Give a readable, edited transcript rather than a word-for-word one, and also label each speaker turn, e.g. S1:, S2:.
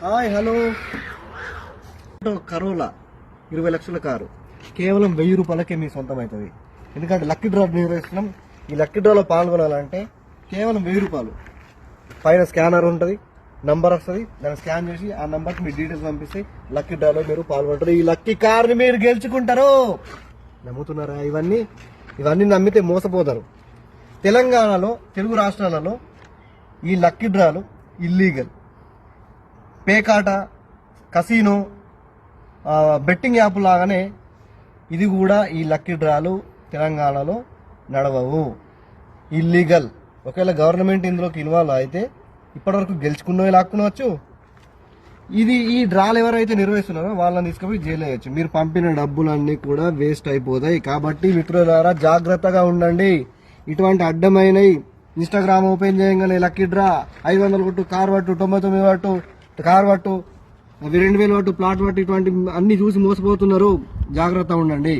S1: Hi hello. Corolla 20 లక్షల car కేవలం 1000 రూపాయలకే మీ సొంతం అవుతుంది. ఎందుకంటే లక్కీ డ్రా నిర్వహిస్తున్నాం. ఈ లక్కీ డ్రాలో పాల్గొనాలంటే కేవలం 1000 రూపాయలు. పైన స్కానర్ ఉంటుంది, నంబర్ వస్తుంది, దాన్ని స్కాన్ చేసి ఆ నంబర్కి మీ డీటెయిల్స్ పంపిస్తే లక్కీ డ్రాలో మీరు పాల్గొంటారు. ఈ లక్కీ కార్ని మీరు గెలుచుకుంటారు. నమ్ముతున్నారా? ఇవన్నీ నమ్మితే మోసపోతారు. తెలంగాణలో, తెలుగు రాష్ట్రాలలో ఈ లక్కీ డ్రాలు ఇల్లీగల్. పేకాట, కసినో, బెట్టింగ్ యాప్ లాగానే ఇది కూడా ఈ లక్కీ డ్రాలు తెలంగాణలో నడవవు, ఇల్లీగల్. ఒకవేళ గవర్నమెంట్ ఇందులోకి ఇన్వాల్వ్ అయితే ఇప్పటివరకు గెలుచుకున్నవి లాక్కునవచ్చు. ఈ డ్రాలు ఎవరైతే నిర్వహిస్తున్నారో వాళ్ళని తీసుకుపోయి జైలు వేయచ్చు. మీరు పంపిన డబ్బులన్నీ కూడా వేస్ట్ అయిపోతాయి. కాబట్టి మిత్రులారా జాగ్రత్తగా ఉండండి. ఇటువంటి అడ్డమైనవి ఇన్స్టాగ్రామ్ ఓపెన్ చేయగానే లక్కీ డ్రా 500 కొట్టు, కార్ పట్టు, 99 పట్టు, కార్ పట్టు, 2000 పట్టు, ప్లాట్ పట్టు, ఇటువంటి అన్ని చూసి మోసపోతున్నారు. జాగ్రత్త ఉండండి.